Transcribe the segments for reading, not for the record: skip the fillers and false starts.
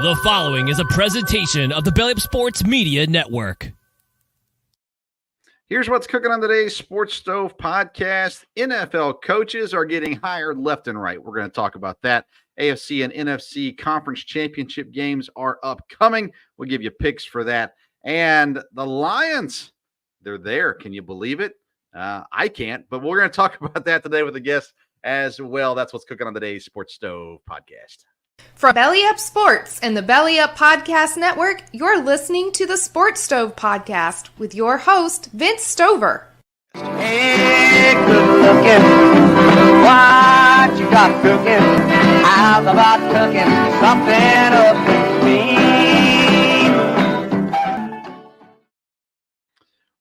The following is a presentation of the Belly Up Sports Media Network. Here's what's cooking on today's Sports Stove podcast. NFL coaches are getting hired left and right. We're going to talk about that. AFC and NFC Conference Championship games are upcoming. We'll give you picks for that. And the Lions, they're there. Can you believe it? I can't, but we're going to talk about that today with a guest as well. That's what's cooking on today's Sports Stove podcast. From Belly Up Sports and the Belly Up Podcast Network, you're listening to the Sports Stove Podcast with your host, Vince Stover. Hey, good looking, what you got cooking? How's about cooking something up with me?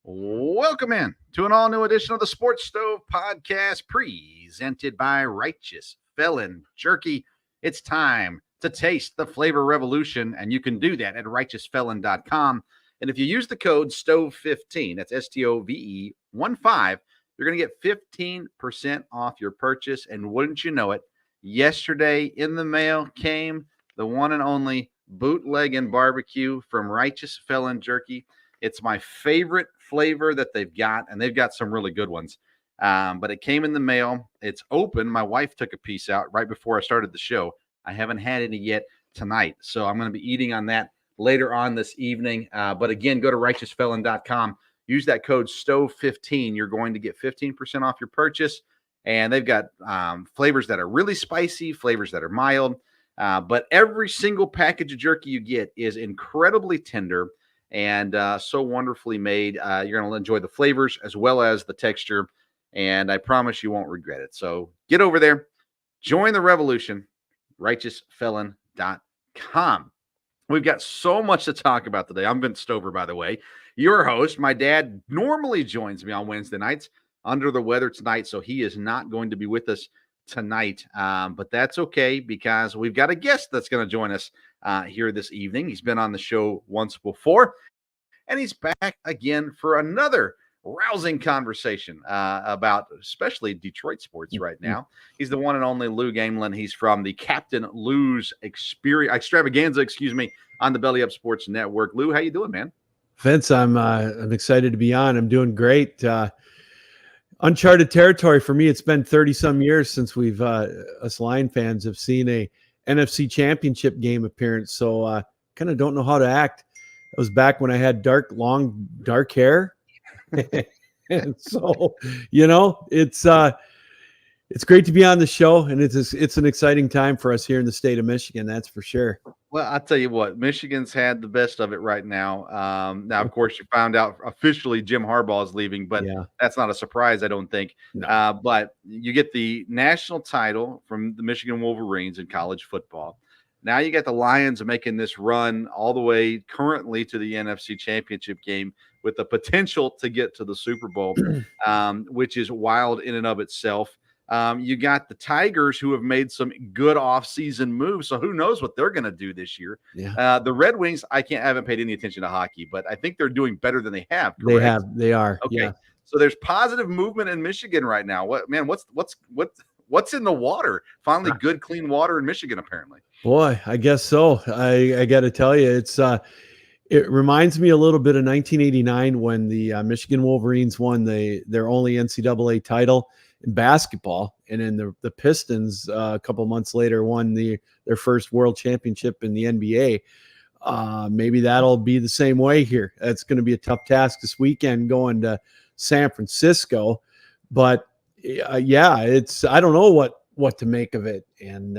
Welcome in to an all-new edition of the Sports Stove Podcast presented by Righteous Felon Jerky. It's time to taste the flavor revolution, and you can do that at righteousfelon.com. And if you use the code STOVE15, that's STOVE15, you're going to get 15% off your purchase. And wouldn't you know it, yesterday in the mail came the one and only bootleg and barbecue from Righteous Felon Jerky. It's my favorite flavor that they've got, and they've got some really good ones. But it came in the mail. It's open. My wife took a piece out right before I started the show. I haven't had any yet tonight, so I'm going to be eating on that later on this evening. But again, go to righteousfelon.com. Use that code STOVE15. You're going to get 15% off your purchase. And they've got flavors that are really spicy, flavors that are mild. But every single package of jerky you get is incredibly tender and so wonderfully made. You're going to enjoy the flavors as well as the texture. And I promise you won't regret it. So get over there, join the revolution, righteousfelon.com. We've got so much to talk about today. I'm Vince Stover, by the way, your host. My dad normally joins me on Wednesday nights, under the weather tonight, so he is not going to be with us tonight. But that's okay because we've got a guest that's going to join us here this evening. He's been on the show once before, and he's back again for another rousing conversation about especially Detroit sports right now. He's the one and only Lou Gamelin. He's from the Captain Lou's Extravaganza, on the Belly Up Sports Network. Lou, how you doing, man? Vince, I'm excited to be on. I'm doing great. Uncharted territory for me. It's been 30 some years since we've us Lion fans have seen a NFC Championship game appearance. So kind of don't know how to act. It was back when I had long dark hair. And so, it's great to be on the show, and it's an exciting time for us here in the state of Michigan. That's for sure. Well, I'll tell you what, Michigan's had the best of it right now. Now, of course, you found out officially Jim Harbaugh is leaving, but that's not a surprise, I don't think. No. But you get the national title from the Michigan Wolverines in college football. Now you got the Lions making this run all the way currently to the NFC Championship game with the potential to get to the Super Bowl, which is wild in and of itself. You got the Tigers, who have made some good offseason moves, so who knows what they're going to do this year. Yeah. The Red Wings, I haven't paid any attention to hockey, but I think they're doing better than they have. Correct? They are. Okay. Yeah. So there's positive movement in Michigan right now. What's in the water? Finally, good, clean water in Michigan, apparently. Boy, I guess so. I got to tell you, it reminds me a little bit of 1989 when the Michigan Wolverines won their only NCAA title in basketball, and then the Pistons a couple months later won their first world championship in the NBA. Maybe that'll be the same way here. It's going to be a tough task this weekend going to San Francisco, but I don't know what to make of it, and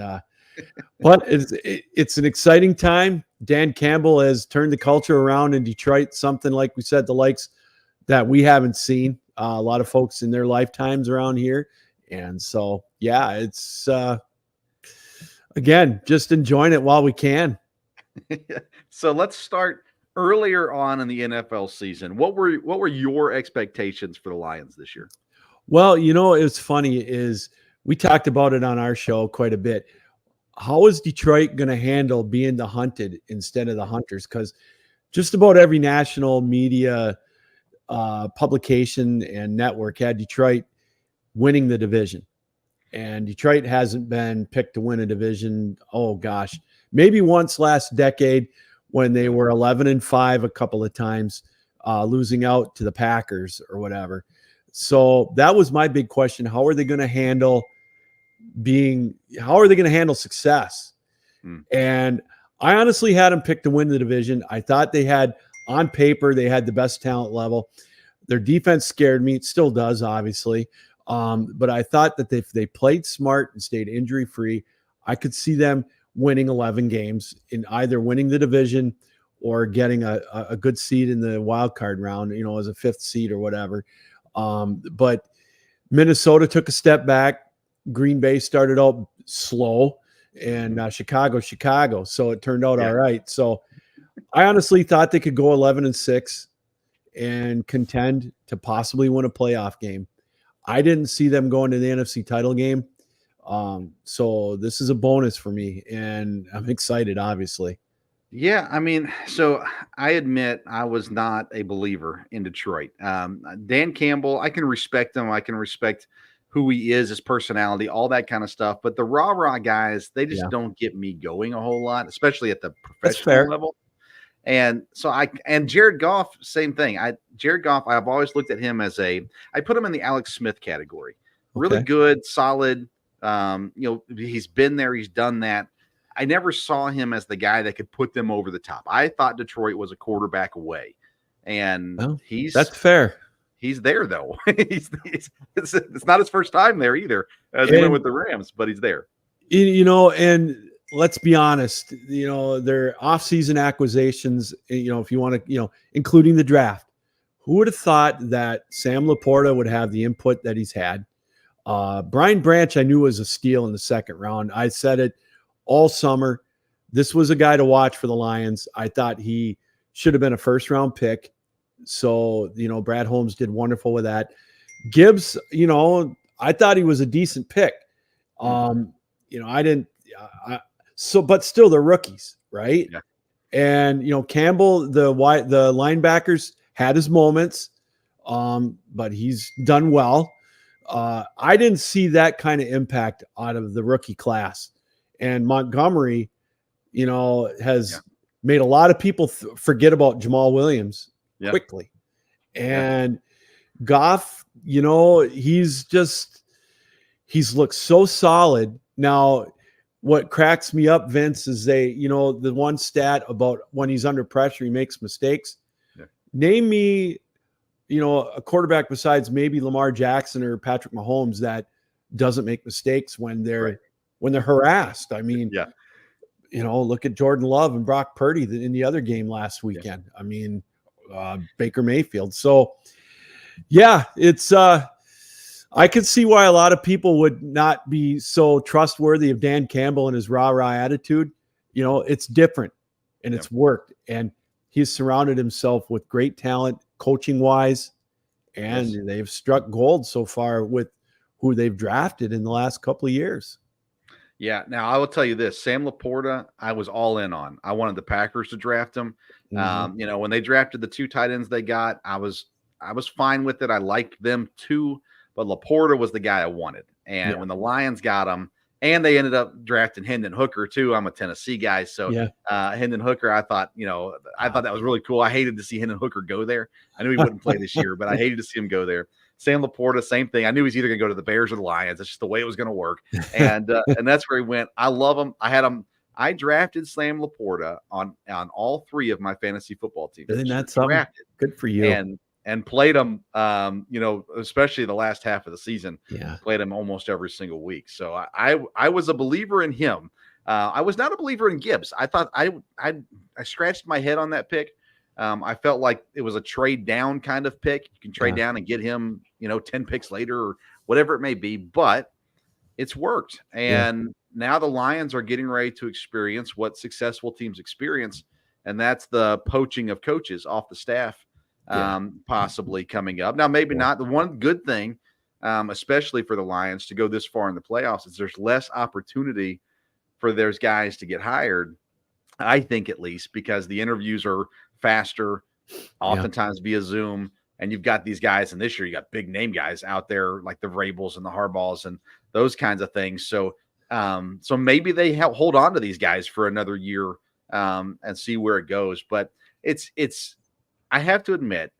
but it's an exciting time. Dan Campbell has turned the culture around in Detroit, something like we said, the likes that we haven't seen a lot of folks in their lifetimes around here. And so, it's again, just enjoying it while we can. So let's start earlier on in the NFL season. What were your expectations for the Lions this year? Well, it's funny is we talked about it on our show quite a bit. How is Detroit going to handle being the hunted instead of the hunters? Because just about every national media publication and network had Detroit winning the division. And Detroit hasn't been picked to win a division, maybe once last decade when they were 11-5 a couple of times, losing out to the Packers or whatever. So that was my big question. How are they going to handle success? And I honestly had them picked to win the division. I thought they had, on paper, they had the best talent level. Their defense scared me. It still does, obviously. But I thought that if they played smart and stayed injury-free, I could see them winning 11 games, in either winning the division or getting a good seed in the wild card round, as a 5th seed or whatever. But Minnesota took a step back. Green Bay started out slow, and Chicago. So it turned out all right. So I honestly thought they could go 11-6 and contend to possibly win a playoff game. I didn't see them going to the NFC title game. So this is a bonus for me, and I'm excited, obviously. Yeah, I mean, so I admit I was not a believer in Detroit. Dan Campbell, I can respect him. I can respect who he is, his personality, all that kind of stuff. But the rah-rah guys, they just don't get me going a whole lot, especially at the professional level. And so Jared Goff, same thing. Jared Goff, I've always looked at him as I put him in the Alex Smith category. Really good, solid. He's been there, he's done that. I never saw him as the guy that could put them over the top. I thought Detroit was a quarterback away, and that's fair. He's there though. It's not his first time there either, as he went with the Rams, but he's there. And let's be honest, their offseason acquisitions, if you want to, including the draft, who would have thought that Sam Laporta would have the input that he's had? Brian Branch, I knew was a steal in the second round. I said it all summer. This was a guy to watch for the Lions. I thought he should have been a first-round pick. So, Brad Holmes did wonderful with that. Gibbs, I thought he was a decent pick. But still they're rookies, right? Yeah. And, Campbell, the linebackers had his moments, but he's done well. I didn't see that kind of impact out of the rookie class. And Montgomery, has made a lot of people forget about Jamal Williams quickly. And Goff, he's looked so solid. Now, what cracks me up, Vince, is the one stat about when he's under pressure, he makes mistakes. Yeah. Name me, a quarterback besides maybe Lamar Jackson or Patrick Mahomes that doesn't make mistakes when they're harassed. I mean, look at Jordan Love and Brock Purdy in the other game last weekend. Yeah. I mean, Baker Mayfield. So, it's I could see why a lot of people would not be so trustworthy of Dan Campbell and his rah-rah attitude. It's different, and it's worked. And he's surrounded himself with great talent, coaching-wise, and they've struck gold so far with who they've drafted in the last couple of years. Yeah. Now, I will tell you this. Sam Laporta, I was all in on. I wanted the Packers to draft him. Mm-hmm. When they drafted the 2 tight ends they got, I was fine with it. I liked them too, but Laporta was the guy I wanted. And when the Lions got him, and they ended up drafting Hendon Hooker too. I'm a Tennessee guy, so Hendon Hooker, I thought that was really cool. I hated to see Hendon Hooker go there. I knew he wouldn't play this year, but I hated to see him go there. Sam Laporta, same thing. I knew he's either going to go to the Bears or the Lions. That's just the way it was going to work. And that's where he went. I love him. I had him. I drafted Sam Laporta on all 3 of my fantasy football teams. And that's drafted. Good for you. And played him, especially the last half of the season. Yeah, played him almost every single week. So I was a believer in him. I was not a believer in Gibbs. I thought I scratched my head on that pick. I felt like it was a trade down kind of pick. You can trade down and get him, 10 picks later or whatever it may be. But it's worked, and now the Lions are getting ready to experience what successful teams experience, and that's the poaching of coaches off the staff. Possibly coming up. Now, maybe not. The one good thing, especially for the Lions, to go this far in the playoffs is there's less opportunity for those guys to get hired, I think, at least, because the interviews are faster, oftentimes via Zoom, and you've got these guys, and this year you got big name guys out there like the Vrabels and the Harbaughs and those kinds of things. So So maybe they hold on to these guys for another year and see where it goes. But I have to admit,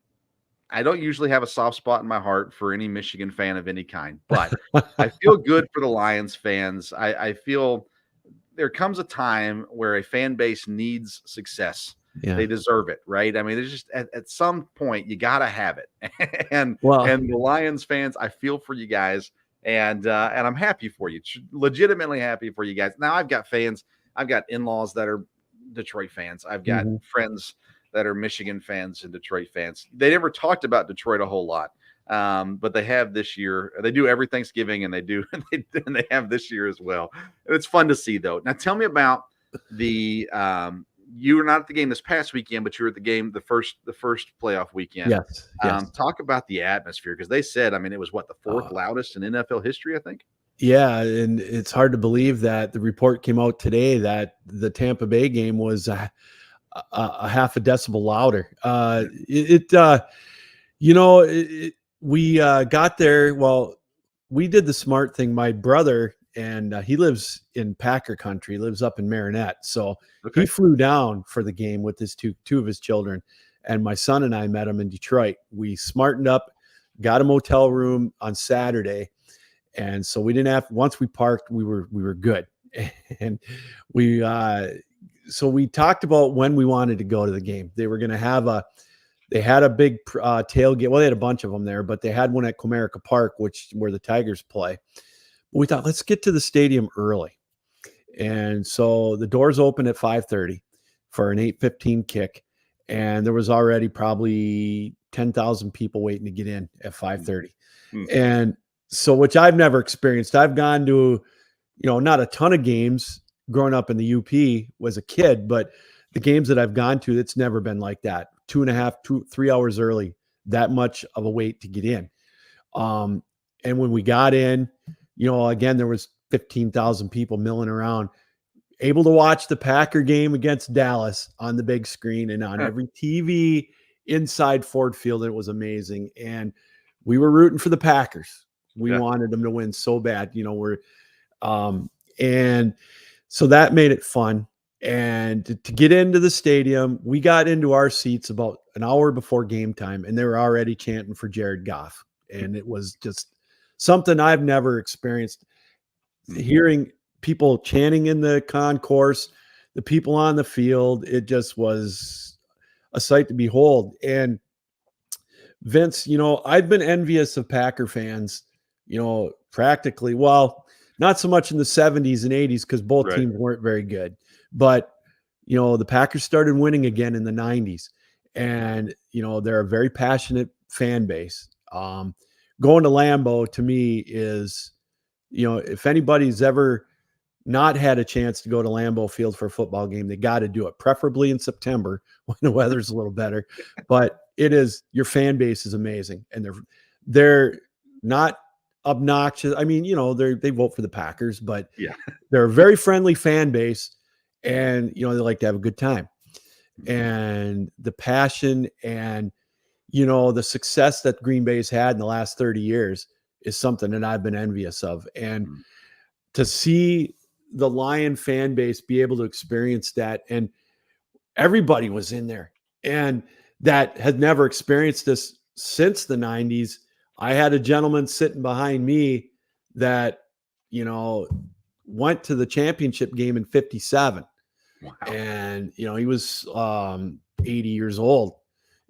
I don't usually have a soft spot in my heart for any Michigan fan of any kind, but I feel good for the Lions fans. I feel there comes a time where a fan base needs success. Yeah. They deserve it, right? I mean, there's just at some point you got to have it. and the Lions fans, I feel for you guys, and I'm happy for you. Legitimately happy for you guys. Now I've got fans. I've got in-laws that are Detroit fans. I've got friends that are Michigan fans and Detroit fans. They never talked about Detroit a whole lot, but they have this year. They do every Thanksgiving, and they have this year as well. And it's fun to see, though. Now, tell me about the. You were not at the game this past weekend, but you were at the game the first playoff weekend. Yes. Talk about the atmosphere, because they said, I mean, it was the fourth loudest in NFL history, I think. Yeah, and it's hard to believe that the report came out today that the Tampa Bay game was a half a decibel louder. We got there. Well, we did the smart thing. My brother, and he lives in Packer country, lives up in Marinette. So he flew down for the game with his two of his children. And my son and I met him in Detroit. We smartened up, got a motel room on Saturday. And so we didn't have, once we parked, we were good. And so we talked about when we wanted to go to the game. They were going to they had a big tailgate. Well, they had a bunch of them there, but they had one at Comerica Park, where the Tigers play. We thought, let's get to the stadium early. And so the doors opened at 5:30 for an 8:15 kick. And there was already probably 10,000 people waiting to get in at 5:30. And so, which I've never experienced. I've gone to, not a ton of games growing up in the UP as a kid, but the games that I've gone to, it's never been like that. 3 hours early, that much of a wait to get in. And when we got in, again, there was 15,000 people milling around, able to watch the Packer game against Dallas on the big screen and on every TV inside Ford Field. It was amazing. And we were rooting for the Packers. We wanted them to win so bad, and so that made it fun. And to get into the stadium, we got into our seats about an hour before game time, and they were already chanting for Jared Goff. And it was just something I've never experienced. Hearing people chanting in the concourse, the people on the field, it just was a sight to behold. And Vince, I've been envious of Packer fans, practically, well, not so much in the 70s and 80s because both teams weren't very good. But, the Packers started winning again in the 90s. And, they're a very passionate fan base. Going to Lambeau, to me, is, if anybody's ever not had a chance to go to Lambeau Field for a football game, they got to do it, preferably in September when the weather's a little better. But your fan base is amazing. And they're not obnoxious. I mean, they vote for the Packers, but they're a very friendly fan base, and they like to have a good time. And the passion and the success that Green Bay's had in the last 30 years is something that I've been envious of. And to see the Lion fan base be able to experience that, and everybody was in there, and that had never experienced this since the 90s. I had a gentleman sitting behind me that, went to the championship game in 57. Wow. And, he was 80 years old.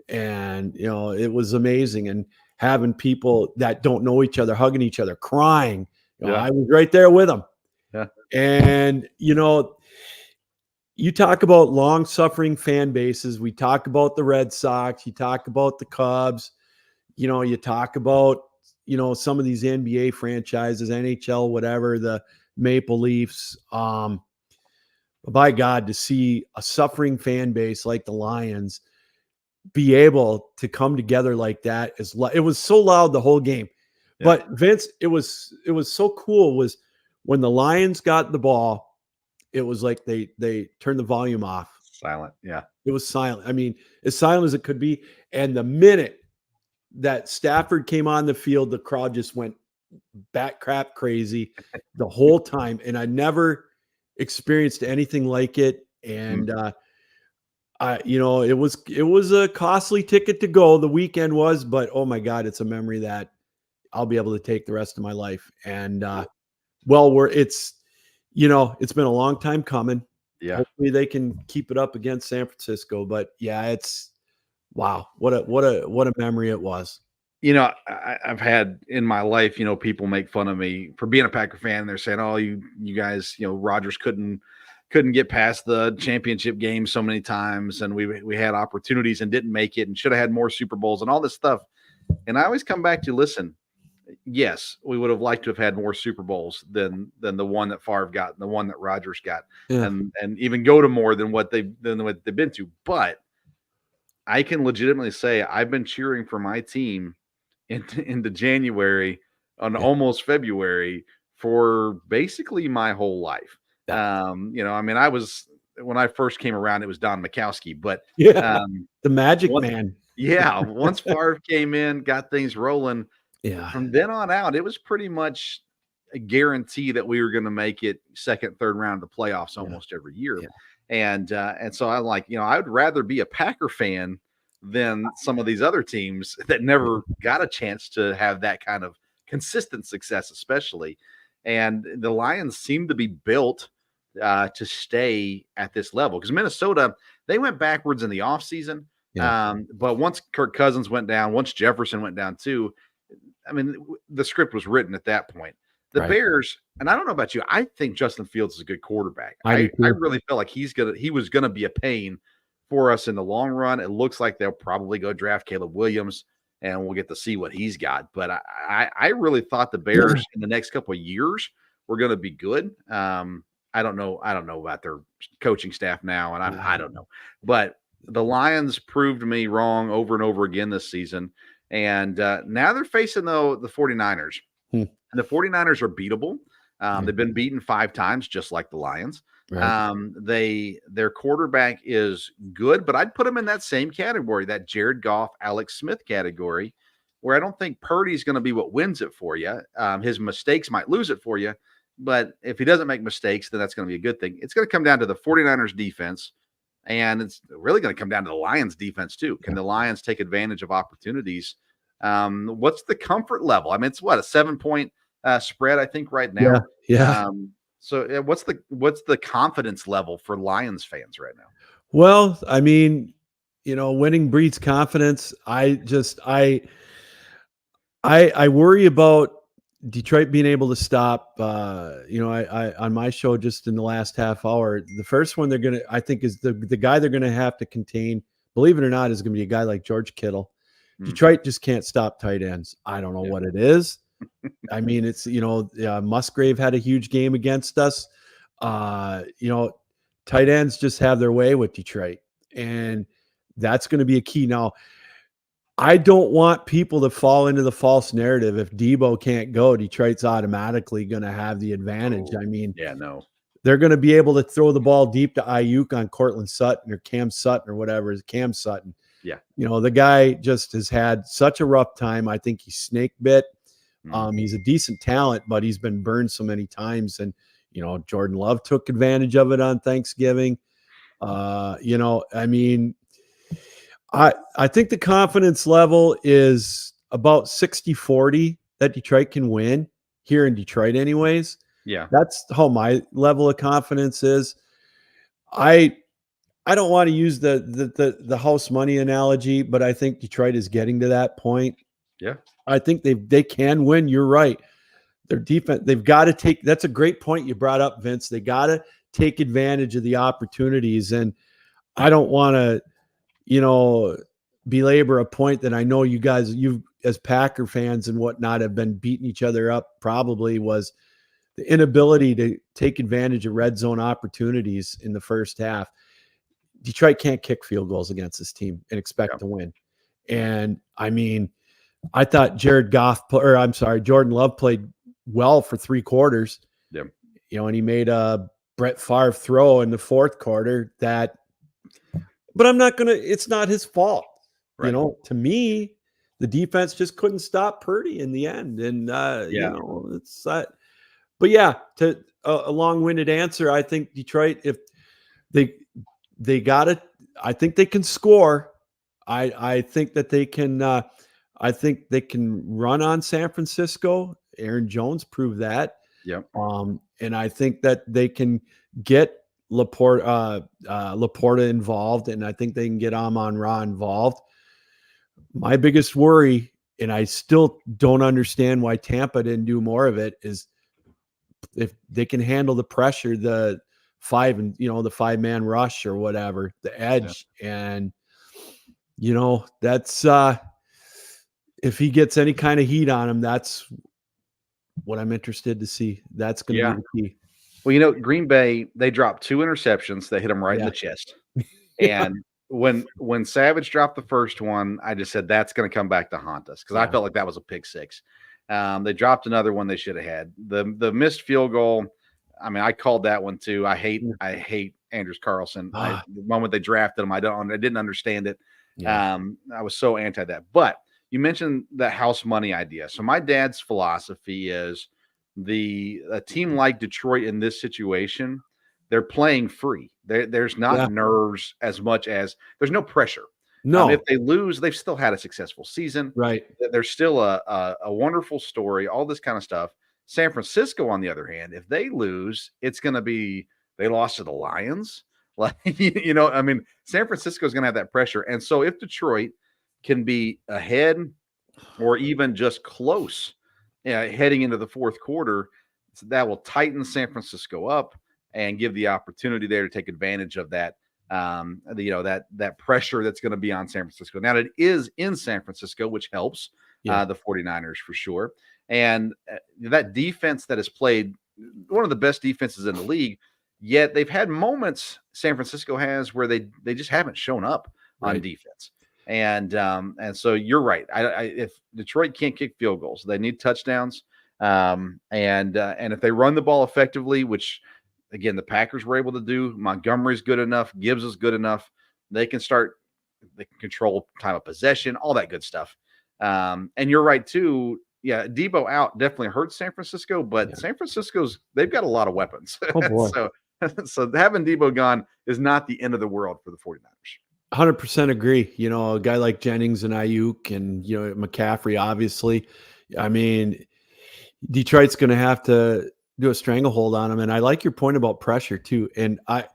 And, it was amazing. And having people that don't know each other, hugging each other, crying, I was right there with them. Yeah. And, you talk about long-suffering fan bases. We talk about the Red Sox. You talk about the Cubs. You talk about, some of these NBA franchises, NHL, whatever, the Maple Leafs. By God, to see a suffering fan base like the Lions be able to come together like that, it was so loud the whole game. Yeah. But Vince, it was so cool was when the Lions got the ball, it was like they turned the volume off. Silent. Yeah. It was silent. I mean, as silent as it could be. And the minute that Stafford came on the field, the crowd just went bat crap crazy the whole time. And I never experienced anything like it. And, it was a costly ticket to go. The weekend was, but oh my God, it's a memory that I'll be able to take the rest of my life. And, it's been a long time coming. Yeah. Hopefully they can keep it up against San Francisco, but yeah, wow. What a memory it was. I've had in my life, people make fun of me for being a Packer fan. They're saying, "Oh, you guys, Rodgers couldn't get past the championship game so many times, and we had opportunities and didn't make it, and should have had more Super Bowls and all this stuff." And I always come back to, listen, yes, we would have liked to have had more Super Bowls than the one that Favre got and the one that Rodgers got, and even go to more than what they've been to. But I can legitimately say I've been cheering for my team into January and almost February for basically my whole life. I was, when I first came around, it was Don Majkowski, but the Magic Man. Yeah, once Favre came in, got things rolling. Yeah. From then on out, it was pretty much a guarantee that we were going to make it second, third round of the playoffs almost every year. Yeah. And so I'm like, I would rather be a Packer fan than some of these other teams that never got a chance to have that kind of consistent success, especially. And the Lions seem to be built to stay at this level, because Minnesota, they went backwards in the offseason. Yeah. But once Kirk Cousins went down, once Jefferson went down too, I mean, the script was written at that point. The Bears, and I don't know about you, I think Justin Fields is a good quarterback. I really feel like he was gonna be a pain for us in the long run. It looks like they'll probably go draft Caleb Williams, and we'll get to see what he's got. But I really thought the Bears in the next couple of years were going to be good. I don't know about their coaching staff now, and I don't know. But the Lions proved me wrong over and over again this season. And now they're facing the 49ers. And the 49ers are beatable. They've been beaten 5 times, just like the Lions. Right. Their quarterback is good, but I'd put them in that same category, that Jared Goff, Alex Smith category, where I don't think Purdy's going to be what wins it for you. His mistakes might lose it for you, but if he doesn't make mistakes, then that's going to be a good thing. It's going to come down to the 49ers defense, and it's really going to come down to the Lions defense too. Can the Lions take advantage of opportunities? What's the comfort level? I mean, it's what, a 7-point spread, I think, right now. Yeah. So what's the confidence level for Lions fans right now? Well, I mean, winning breeds confidence. I worry about Detroit being able to stop. I on my show just in the last half hour, the first one I think is the guy they're gonna have to contain, believe it or not, is gonna be a guy like George Kittle. Detroit just can't stop tight ends. I don't know what it is. I mean, it's, Musgrave had a huge game against us. Tight ends just have their way with Detroit, and that's going to be a key. Now, I don't want people to fall into the false narrative. If Debo can't go, Detroit's automatically going to have the advantage. I mean, they're going to be able to throw the ball deep to Ayuk on Cortland Sutton or Cam Sutton or whatever is Cam Sutton. Yeah. The guy just has had such a rough time. I think he's snake bit. He's a decent talent, but he's been burned so many times. And, Jordan Love took advantage of it on Thanksgiving. I mean, I think the confidence level is about 60-40 that Detroit can win here in Detroit anyways. Yeah. That's how my level of confidence is. I don't want to use the house money analogy, but I think Detroit is getting to that point. Yeah. I think they can win. You're right. Their defense, they've got to take, that's a great point you brought up, Vince. They got to take advantage of the opportunities. And I don't want to, belabor a point that I know you as Packer fans and whatnot have been beating each other up, probably was the inability to take advantage of red zone opportunities in the first half. Detroit can't kick field goals against this team and expect to win. And I mean, I thought Jordan Love played well for 3 quarters. Yeah. And he made a Brett Favre throw in the 4th quarter but I'm not it's not his fault. Right. To me, the defense just couldn't stop Purdy in the end. And, it's but yeah, to a long-winded answer, I think Detroit, if they got it, I think they can score. I think that they can, I think they can run on San Francisco. Aaron Jones proved that. Yep. And I think that they can get Laporta involved, and I think they can get Amon-Ra involved. My biggest worry, and I still don't understand why Tampa didn't do more of it, is if they can handle the pressure, the 5-man rush or whatever, the edge. Yeah. And, that's if he gets any kind of heat on him, that's what I'm interested to see. That's going to be the key. Well, Green Bay, they dropped 2 interceptions. They hit him right in the chest. And when Savage dropped the first one, I just said, that's going to come back to haunt us, because I felt like that was a pick six. They dropped another one they should have had. The missed field goal, I mean, I called that one too. I hate Andrews Carlson. The moment they drafted him, I didn't understand it. Yeah. I was so anti that. But you mentioned that house money idea. So my dad's philosophy is a team like Detroit in this situation, they're playing free. There's not nerves as much as there's no pressure. No, if they lose, they've still had a successful season. Right. There's still a wonderful story, all this kind of stuff. San Francisco, on the other hand, if they lose, it's going to be they lost to the Lions. Like, I mean, San Francisco is going to have that pressure. And so if Detroit can be ahead or even just close heading into the fourth quarter, that will tighten San Francisco up and give the opportunity there to take advantage of that, that pressure that's going to be on San Francisco. Now, it is in San Francisco, which helps the 49ers for sure. And that defense that has played one of the best defenses in the league, yet they've had moments, San Francisco has, where they just haven't shown up on defense. And so you're right. If Detroit can't kick field goals, they need touchdowns. And if they run the ball effectively, which again, the Packers were able to do, Montgomery's good enough, Gibbs is good enough, they can control time of possession, all that good stuff. And you're right too. Yeah, Debo out definitely hurts San Francisco, but San Francisco's, they've got a lot of weapons. Oh boy. So having Debo gone is not the end of the world for the 49ers. 100% agree. A guy like Jennings and Ayuk and, McCaffrey, obviously. I mean, Detroit's going to have to do a stranglehold on him. And I like your point about pressure too. And I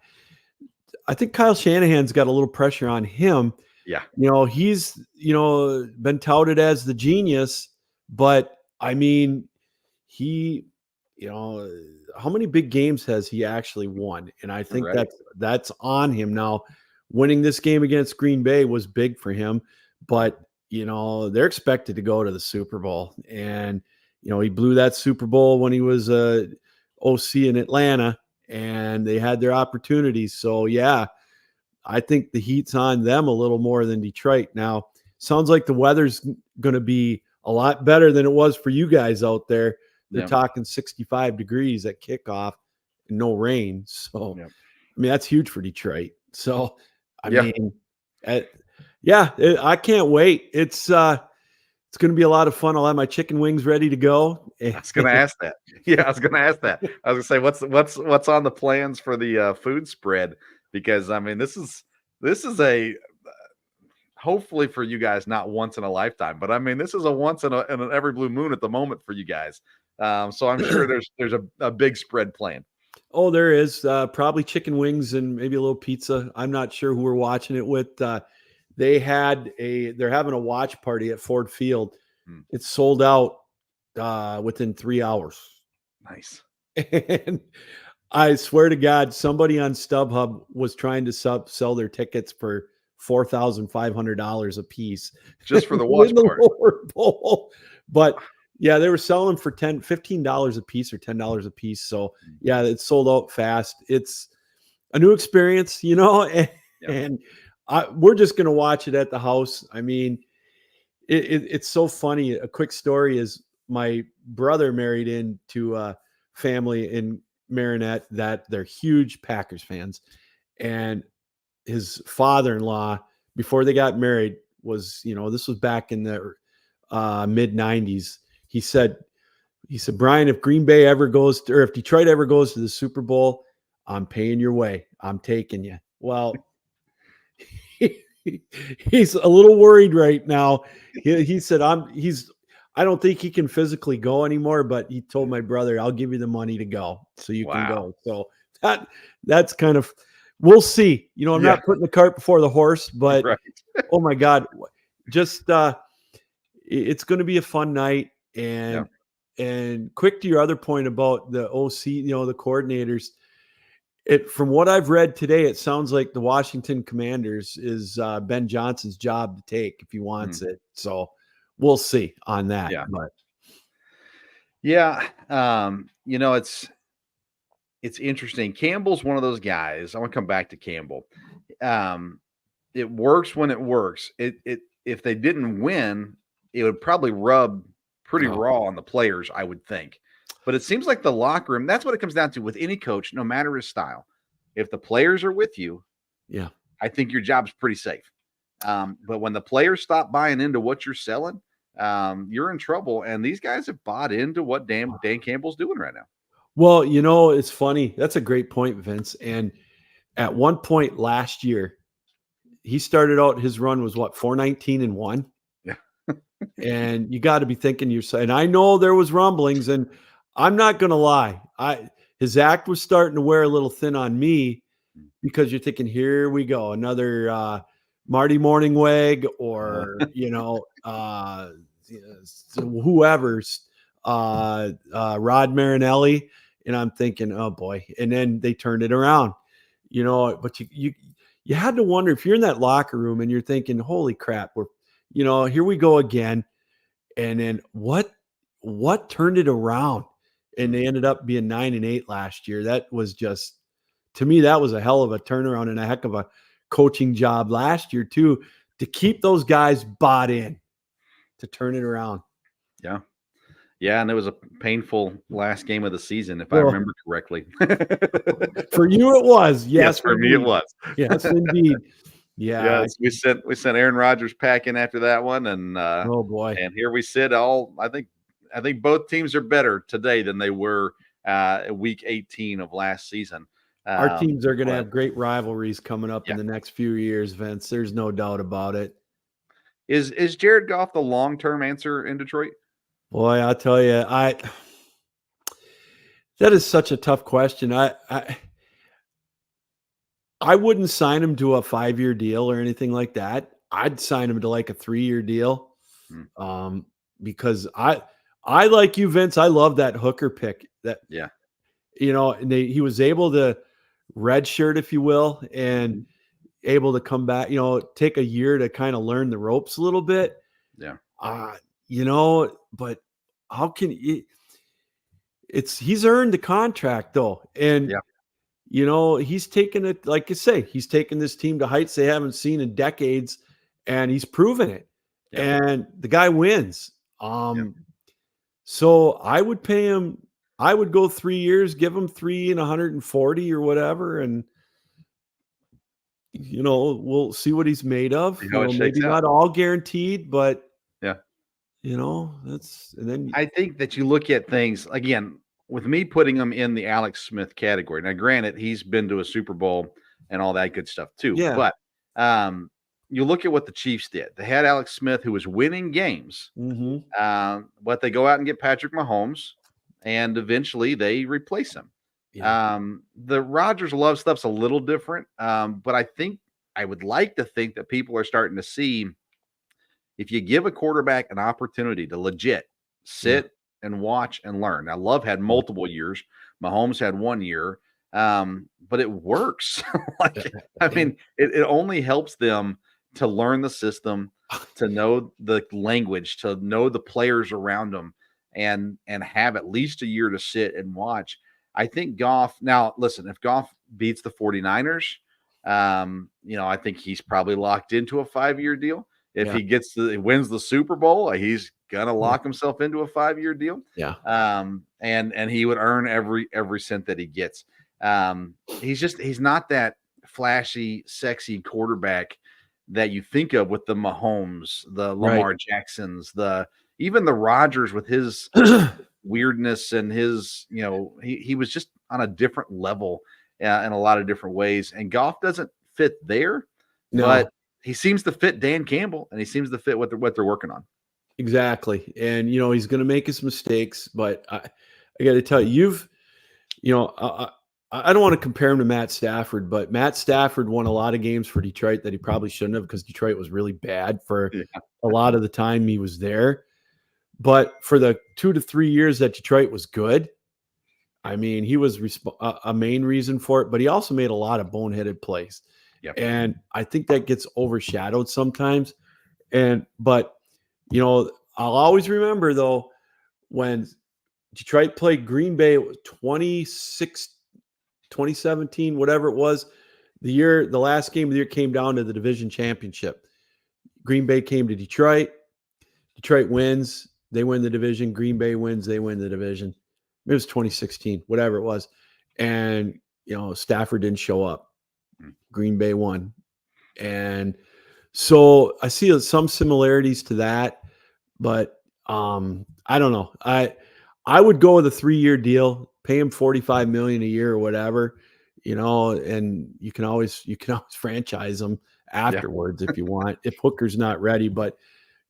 think Kyle Shanahan's got a little pressure on him. Yeah. He's, been touted as the genius, but I mean, how many big games has he actually won? And I think that's on him now. Winning this game against Green Bay was big for him, but they're expected to go to the Super Bowl. And he blew that Super Bowl when he was OC in Atlanta, and they had their opportunities. So yeah, I think the heat's on them a little more than Detroit. Now, sounds like the weather's going to be a lot better than it was for you guys out there. They're talking 65 degrees at kickoff and no rain. So, I mean, that's huge for Detroit. So, I mean, I can't wait. It's going to be a lot of fun. I'll have my chicken wings ready to go. I was going to ask that. Yeah, I was going to ask that. I was going to say, what's on the plans for the food spread? Because I mean, this is a hopefully for you guys, not once in a lifetime, but I mean, this is a once in an every blue moon at the moment for you guys. So I'm sure there's a big spread planned. Oh, there is probably chicken wings and maybe a little pizza. I'm not sure who we're watching it with. They're having a watch party at Ford Field. It's sold out within 3 hours. Nice. And I swear to God, somebody on StubHub was trying to sell their tickets for $4,500 a piece just for the watch party. Bowl. But yeah, they were selling for $15 a piece or $10 a piece. So yeah, it's sold out fast. It's a new experience, and we're just going to watch it at the house. I mean, it's so funny. A quick story is my brother married into a family in Marinette that they're huge Packers fans. And his father-in-law, before they got married, was, this was back in the mid 90s. He said, Brian, if Green Bay ever goes to, or if Detroit ever goes to the Super Bowl, I'm paying your way. I'm taking you. Well, he's a little worried right now. He said, I don't think he can physically go anymore, but he told my brother, I'll give you the money to go so you can go. So that's kind of, we'll see. I'm not putting the cart before the horse, but Right. Oh my God, just it's going to be a fun night. And quick to your other point about the OC, the coordinators. From what I've read today, it sounds like the Washington Commanders is Ben Johnson's job to take if he wants it. So we'll see on that. Yeah. But it's interesting. Campbell's one of those guys. I want to come back to Campbell. It works when it works. If they didn't win, it would probably rub pretty raw on the players, I would think. But it seems like the locker room, that's what it comes down to with any coach, no matter his style. If the players are with you, I think your job's pretty safe. But when the players stop buying into what you're selling, you're in trouble. And these guys have bought into what Dan Campbell's doing right now. Well, it's funny. That's a great point, Vince. And at one point last year, he started out, his run was 4-19-1. Yeah. And you got to be thinking yourself. And I know there was rumblings, and I'm not going to lie. His act was starting to wear a little thin on me, because you're thinking, here we go, another Marty Morningweg or whoever's Rod Marinelli, and I'm thinking, oh boy. And then they turned it around, but you had to wonder, if you're in that locker room and you're thinking, holy crap, we're here we go again. And then what turned it around? And they ended up being 9-8 last year. That was just, to me, that was a hell of a turnaround and a heck of a coaching job last year too, to keep those guys bought in, to turn it around. Yeah. Yeah. And it was a painful last game of the season, if I remember correctly. For you, it was. Yes, for me, it was. Yes, indeed. Yeah. Yes, we sent Aaron Rodgers packing after that one. And oh boy. And here we sit I think both teams are better today than they were week 18 of last season. Our teams are going to have great rivalries coming up in the next few years, Vince. There's no doubt about it. Is Jared Goff the long-term answer in Detroit? Boy, I'll tell you, that is such a tough question. I wouldn't sign him to a 5-year deal or anything like that. I'd sign him to like a 3-year deal. Because I like you, Vince. I love that Hooker pick. And he was able to redshirt, if you will, and able to come back, take a year to kind of learn the ropes a little bit. Yeah. But how can he's earned the contract though. And, he's taken it, like you say, he's taken this team to heights they haven't seen in decades, and he's proven it. Yeah. And the guy wins. So I would pay him. I would go 3 years, give him $3 and $140 or whatever. And, we'll see what he's made of. Maybe not all guaranteed, but and then I think that you look at things again with me putting him in the Alex Smith category. Now, granted, he's been to a Super Bowl and all that good stuff too. Yeah. But you look at what the Chiefs did. They had Alex Smith, who was winning games, but they go out and get Patrick Mahomes, and eventually they replace him. Yeah. The Rodgers Love stuff's a little different, but I would like to think that people are starting to see, if you give a quarterback an opportunity to legit sit and watch and learn. Now, Love had multiple years. Mahomes had 1 year, but it works. It only helps them to learn the system, to know the language, to know the players around them, and have at least a year to sit and watch. I think Goff, now listen, if Goff beats the 49ers, I think he's probably locked into a 5-year deal. If he wins the Super Bowl, he's gonna lock himself into a 5-year deal. Yeah. And he would earn every cent that he gets. He's not that flashy, sexy quarterback that you think of with the Mahomes, the Right. Lamar Jacksons, even the Rodgers with his weirdness and his, he was just on a different level in a lot of different ways. And Goff doesn't fit there, No. but he seems to fit Dan Campbell, and he seems to fit what they're working on. Exactly. And, he's going to make his mistakes, but I got to tell you, I don't want to compare him to Matt Stafford, but Matt Stafford won a lot of games for Detroit that he probably shouldn't have, because Detroit was really bad for a lot of the time he was there. But for the 2 to 3 years that Detroit was good, I mean, he was a main reason for it, but he also made a lot of boneheaded plays. Yep. And I think that gets overshadowed sometimes. But I'll always remember, though, when Detroit played Green Bay, it was 2017, whatever it was, the last game of the year came down to the division championship. Green Bay came to Detroit. Detroit wins. They win the division. Green Bay wins. They win the division. It was 2016, whatever it was. And, Stafford didn't show up. Green Bay won. And so I see some similarities to that, but I don't know. I would go with a 3-year deal, pay him $45 million a year or whatever, and you can always franchise him afterwards if you want, if Hooker's not ready. But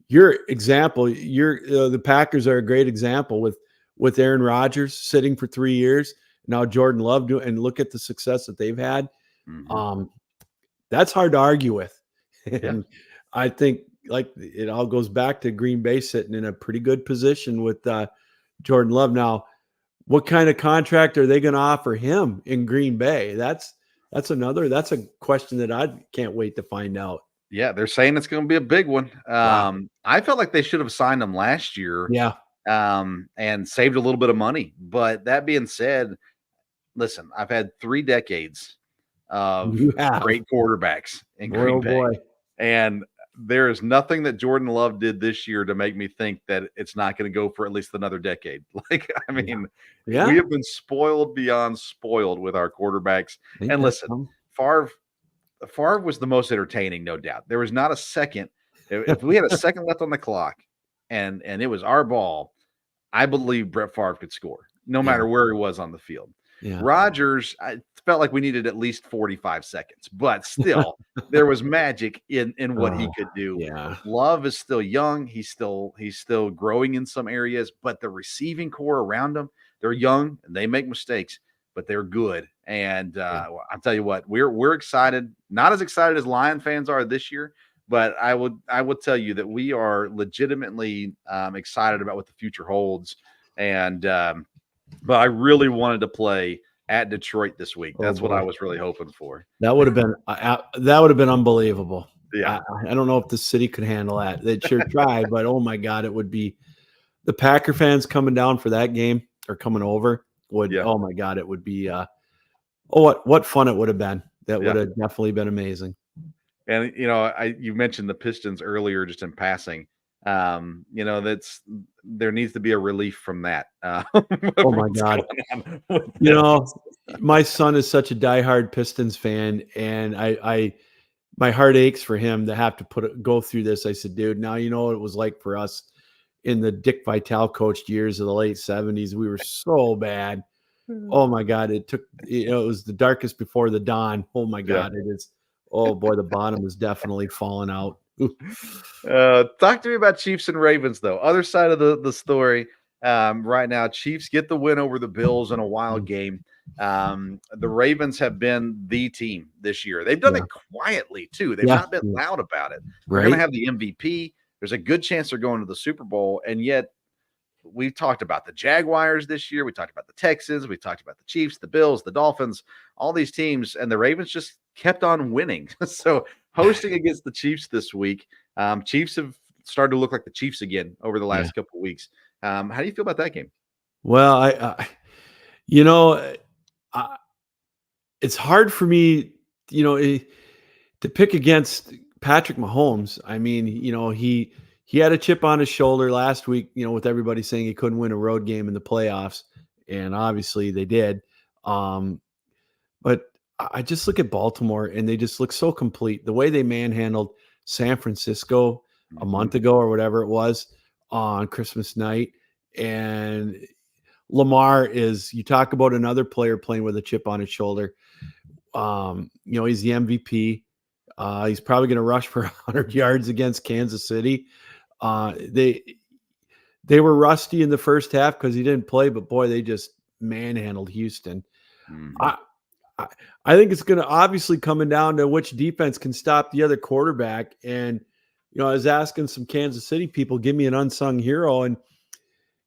your example, the Packers are a great example with Aaron Rodgers sitting for 3 years. Now Jordan Love and look at the success that they've had. Mm-hmm. That's hard to argue with. Yeah. And I think it all goes back to Green Bay sitting in a pretty good position with Jordan Love. Now, what kind of contract are they going to offer him in Green Bay? That's a question that I can't wait to find out. Yeah, they're saying it's going to be a big one. Wow. I felt like they should have signed him last year. Yeah. And saved a little bit of money. But that being said, listen, I've had 3 decades of great quarterbacks in Green Bay. Boy. And there is nothing that Jordan Love did this year to make me think that it's not going to go for at least another decade. We have been spoiled beyond spoiled with our quarterbacks. And listen, Favre was the most entertaining, no doubt. There was not a second. If we had a second left on the clock and it was our ball, I believe Brett Favre could score no matter where he was on the field. Yeah. Rodgers, I felt like we needed at least 45 seconds, but still there was magic in what he could do. Yeah. Love is still young. He's still growing in some areas, but the receiving core around him, they're young and they make mistakes, but they're good. And I'll tell you what, we're excited, not as excited as Lion fans are this year, but I would tell you that we are legitimately excited about what the future holds. And but I really wanted to play at Detroit this week. That's what I was really hoping for. That would have been unbelievable. Yeah, I don't know if the city could handle that. They'd sure try, but oh my God, it would be the Packer fans coming down for that game or coming over would. Yeah. Oh my God, it would be. What fun it would have been. That would have definitely been amazing. And you mentioned the Pistons earlier, just in passing. There needs to be a relief from that. Oh my God. My son is such a diehard Pistons fan, and my heart aches for him to have to go through this. I said, dude, now you know what it was like for us in the Dick Vitale coached years of the late 70s. We were so bad. Oh my God. It took, it was the darkest before the dawn. Oh my God. It is. Oh boy, the bottom is definitely falling out. Talk to me about Chiefs and Ravens, though. Other side of the story right now. Chiefs get the win over the Bills in a wild game. The Ravens have been the team this year. They've done it quietly too. They've not been loud about it. They're going to have the MVP. There's a good chance they're going to the Super Bowl, and yet we've talked about the Jaguars this year. We talked about the Texans. We talked about the Chiefs, the Bills, the Dolphins, all these teams, and the Ravens just kept on winning. So hosting against the Chiefs this week, Chiefs have started to look like the Chiefs again over the last couple of weeks. How do you feel about that game? Well, it's hard for me, to pick against Patrick Mahomes. I mean, he had a chip on his shoulder last week, with everybody saying he couldn't win a road game in the playoffs, and obviously they did. But I just look at Baltimore, and they just look so complete. The way they manhandled San Francisco a month ago or whatever it was on Christmas night. And Lamar you talk about another player playing with a chip on his shoulder. He's the MVP. He's probably going to rush for 100 yards against Kansas City. They were rusty in the first half because he didn't play, but boy, they just manhandled Houston. I think it's going to obviously coming down to which defense can stop the other quarterback. And, I was asking some Kansas City people, give me an unsung hero. And,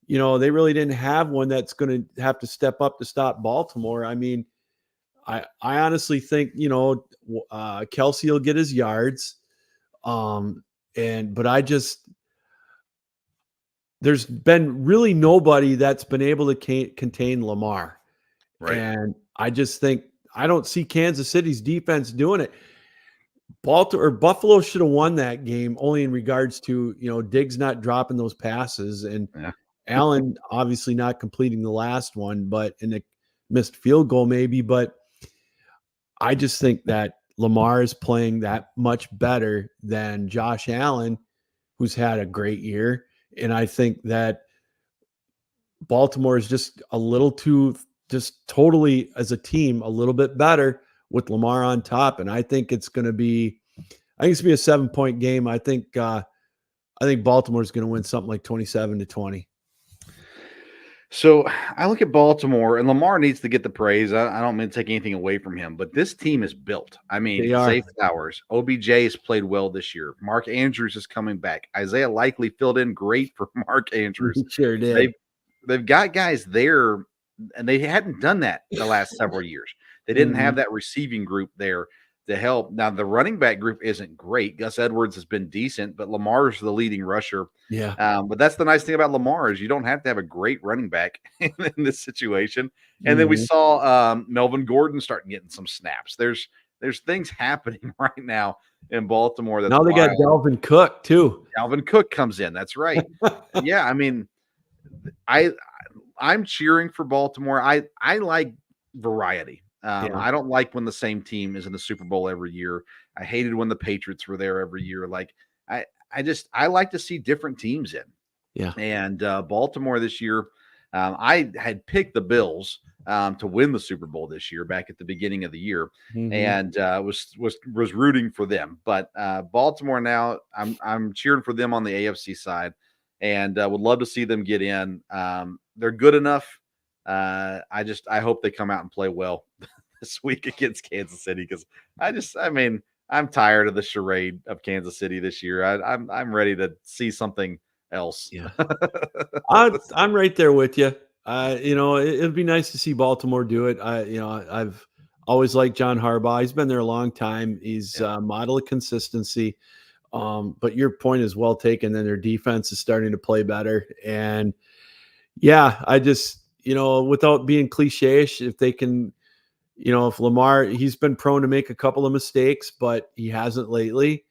they really didn't have one that's going to have to step up to stop Baltimore. I mean, I honestly think, Kelsey will get his yards. There's been really nobody that's been able to contain Lamar. Right. And I just think, I don't see Kansas City's defense doing it. Buffalo should have won that game only in regards to, Diggs not dropping those passes and Allen obviously not completing the last one, but in a missed field goal maybe. But I just think that Lamar is playing that much better than Josh Allen, who's had a great year. And I think that Baltimore is just a little too, just totally as a team, a little bit better with Lamar on top. And I think it's going to be a 7-point game. I think Baltimore is going to win something like 27-20. So I look at Baltimore, and Lamar needs to get the praise. I don't mean to take anything away from him, but this team is built. I mean, Zay Flowers, OBJ has played well this year. Mark Andrews is coming back. Isaiah Likely filled in great for Mark Andrews. He sure did. They've got guys there, and they hadn't done that the last several years. They didn't have that receiving group there to help. Now, the running back group isn't great. Gus Edwards has been decent, but Lamar's the leading rusher. Yeah. But that's the nice thing about Lamar is you don't have to have a great running back in this situation. And then we saw Melvin Gordon start getting some snaps. There's things happening right now in Baltimore. That's now they got Dalvin Cook too. Dalvin Cook comes in. That's right. Yeah. I mean, I'm cheering for Baltimore. I like variety. I don't like when the same team is in the Super Bowl every year. I hated when the Patriots were there every year. Like I like to see different teams in. Yeah. And Baltimore this year, I had picked the Bills to win the Super Bowl this year back at the beginning of the year, and was rooting for them. But Baltimore now, I'm cheering for them on the AFC side, and would love to see them get in. They're good enough. I hope they come out and play well this week against Kansas City because I'm tired of the charade of Kansas City this year. I'm ready to see something else. Yeah, I'm right there with you. It'd be nice to see Baltimore do it. I've always liked John Harbaugh. He's been there a long time. He's a model of consistency. But your point is well taken. Then their defense is starting to play better. And I just, without being cliche-ish, if they can, if Lamar, he's been prone to make a couple of mistakes, but he hasn't lately.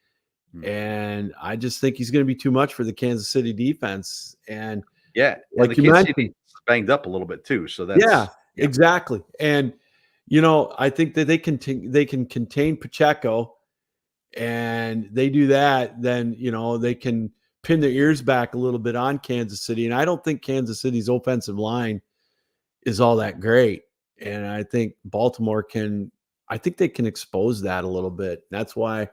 And I just think he's going to be too much for the Kansas City defense. And like you mentioned, he's banged up a little bit too. So that's exactly. And I think that they can contain Pacheco, and they do that, then they can pin their ears back a little bit on Kansas City. And I don't think Kansas City's offensive line is all that great. And I think Baltimore they can expose that a little bit. That's why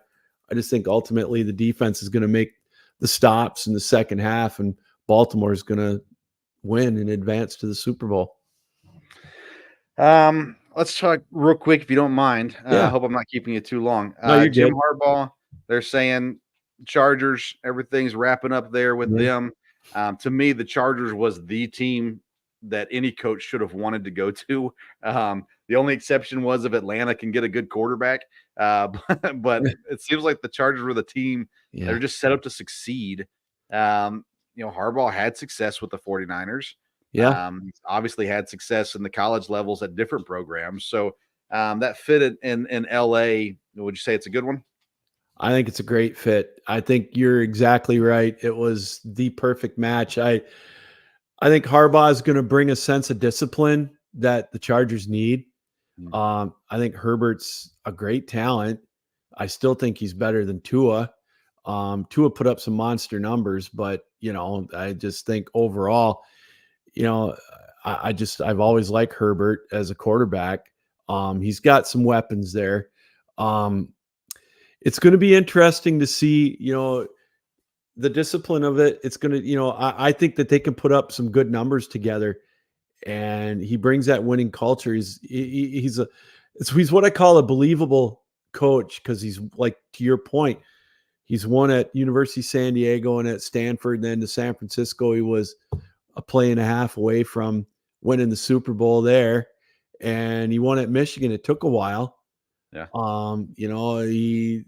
I just think ultimately the defense is going to make the stops in the second half, and Baltimore is going to win and advance to the Super Bowl. Let's talk real quick, if you don't mind. I hope I'm not keeping you too long. Jim Harbaugh, they're saying Chargers, everything's wrapping up there with them. To me, the Chargers was the team that any coach should have wanted to go to. The only exception was if Atlanta can get a good quarterback. But it seems like the Chargers were the team that are just set up to succeed. Harbaugh had success with the 49ers. He's obviously had success in the college levels at different programs. So that fit in LA. Would you say it's a good one? I think it's a great fit. I think you're exactly right. It was the perfect match. I think Harbaugh is going to bring a sense of discipline that the Chargers need. I think Herbert's a great talent. I still think he's better than Tua. Tua put up some monster numbers, but I just think overall, I've always liked Herbert as a quarterback. He's got some weapons there. It's going to be interesting to see, the discipline of it. It's going to, I think that they can put up some good numbers together, and he brings that winning culture. He's what I call a believable coach, because he's, like, to your point, he's won at University of San Diego and at Stanford, and then to San Francisco. He was a play and a half away from winning the Super Bowl there, and he won at Michigan. It took a while. Yeah. He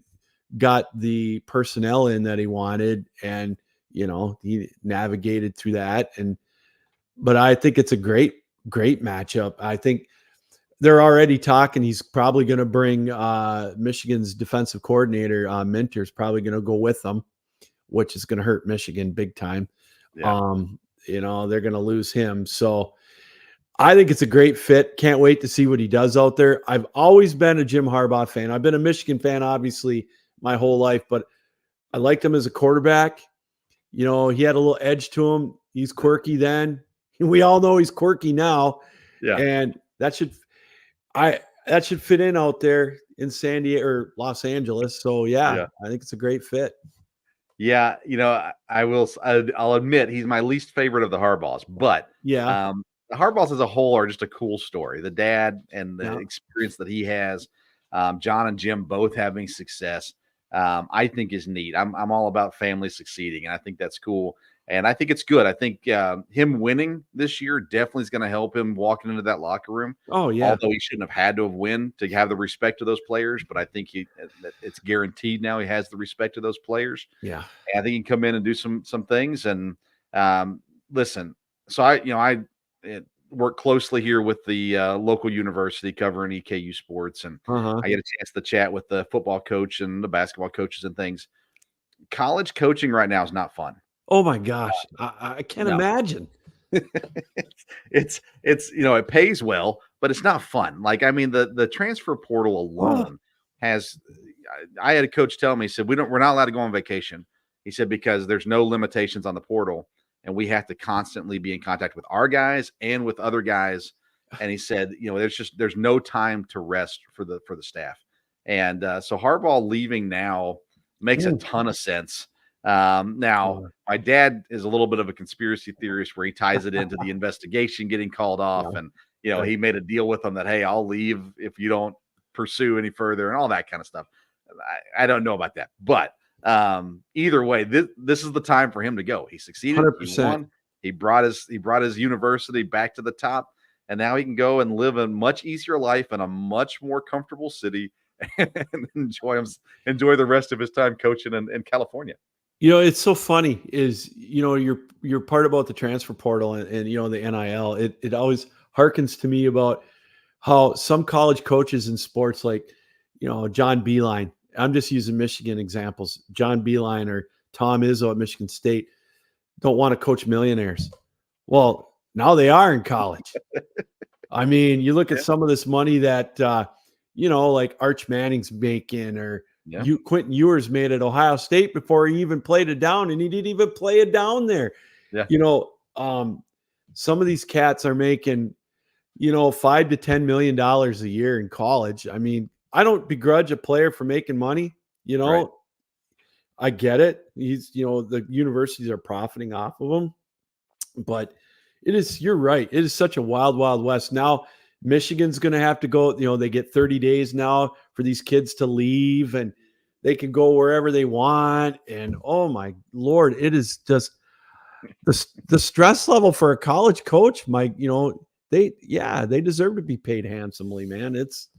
got the personnel in that he wanted, and he navigated through that. But I think it's a great matchup. I think they're already talking. He's probably going to bring Michigan's defensive coordinator, Minter's probably going to go with them, which is going to hurt Michigan big time. Yeah. They're going to lose him. So I think it's a great fit. Can't wait to see what he does out there. I've always been a Jim Harbaugh fan. I've been a Michigan fan, obviously, my whole life, but I liked him as a quarterback. He had a little edge to him. He's quirky then. We all know he's quirky now. Yeah. And that should fit in out there in San Diego or Los Angeles. So I think it's a great fit. Yeah, I'll admit he's my least favorite of the Harbaughs, but the Harbaughs as a whole are just a cool story. The dad and the experience that he has, John and Jim both having success, I think is neat. I'm all about family succeeding, and I think that's cool. And I think it's good. I think him winning this year definitely is going to help him walking into that locker room. Oh, yeah. Although he shouldn't have had to have win to have the respect of those players, but I think it's guaranteed now he has the respect of those players. Yeah. And I think he can come in and do some things. And listen, so I work closely here with the local university covering EKU sports, and I get a chance to chat with the football coach and the basketball coaches and things. College coaching right now is not fun. Oh my gosh. I can't imagine. It's it pays well, but it's not fun. Like, I mean, the transfer portal alone has, I had a coach tell me, he said, we're not allowed to go on vacation. He said, because there's no limitations on the portal, and we have to constantly be in contact with our guys and with other guys. And he said, there's no time to rest for the staff. And so Harbaugh leaving now makes a ton of sense. Now, my dad is a little bit of a conspiracy theorist where he ties it into the investigation getting called off. And, he made a deal with them that, hey, I'll leave if you don't pursue any further and all that kind of stuff. I don't know about that. But either way, this is the time for him to go. He succeeded. 100%. He won. He brought his university back to the top. And now he can go and live a much easier life in a much more comfortable city and enjoy the rest of his time coaching in California. It's so funny is, your part about the transfer portal and the NIL, it always harkens to me about how some college coaches in sports, like, John Beilein, I'm just using Michigan examples, John Beilein or Tom Izzo at Michigan State, don't want to coach millionaires. Well, now they are in college. I mean, you look at some of this money that, like Arch Manning's making, or Quentin Ewers made at Ohio State before he even played it down, and he didn't even play it down there. Yeah. Some of these cats are making, $5 to $10 million a year in college. I mean, I don't begrudge a player for making money. Right. I get it. He's, the universities are profiting off of him, but you're right. It is such a wild, wild west. Now, Michigan's going to have to go, they get 30 days now for these kids to leave, and they can go wherever they want. And oh my Lord, it is just the stress level for a college coach, Mike, they deserve to be paid handsomely, man. It's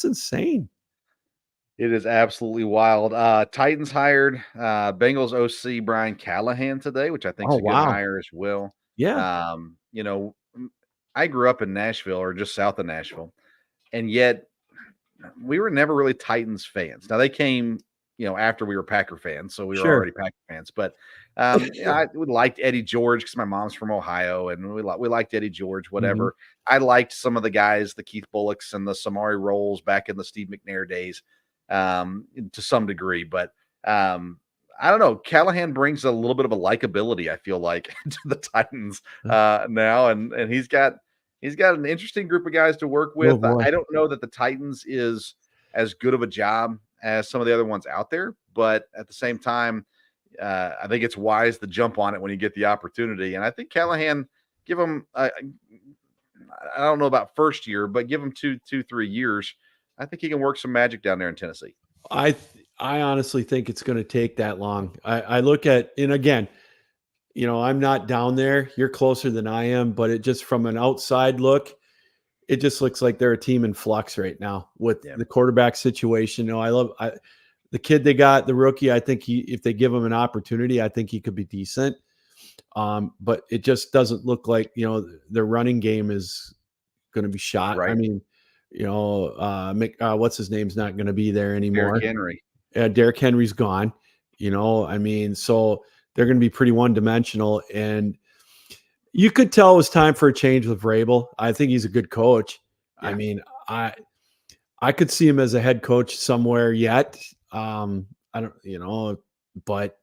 insane. It is absolutely wild. Titans hired Bengals OC Brian Callahan today, which I think is a good hire as well. Yeah. I grew up in Nashville, or just south of Nashville, and yet we were never really Titans fans. Now, they came, after we were Packer fans, so we were already Packer fans. But I liked Eddie George because my mom's from Ohio, and we liked Eddie George, whatever. Mm-hmm. I liked some of the guys, the Keith Bullocks and the Samari Rolls back in the Steve McNair days, to some degree. But I don't know. Callahan brings a little bit of a likability, I feel like, to the Titans now, and he's got an interesting group of guys to work with. boy. I don't know that the Titans is as good of a job as some of the other ones out there, but at the same time, I think it's wise to jump on it when you get the opportunity. And I think Callahan, give him, I don't know about first year, but give him 3 years. I think he can work some magic down there in Tennessee. I honestly think it's going to take that long. I look at, and again, I'm not down there. You're closer than I am, but it just from an outside look, it just looks like they're a team in flux right now with the quarterback situation. I love the kid they got, the rookie. I think if they give him an opportunity, I think he could be decent. But it just doesn't look like, their running game is going to be shot. Right. I mean, what's his name's not going to be there anymore. Derrick Henry. Derrick Henry's gone, so they're going to be pretty one-dimensional. And you could tell it was time for a change with Vrabel. I think he's a good coach. Yeah. I mean, I could see him as a head coach somewhere yet. I don't, but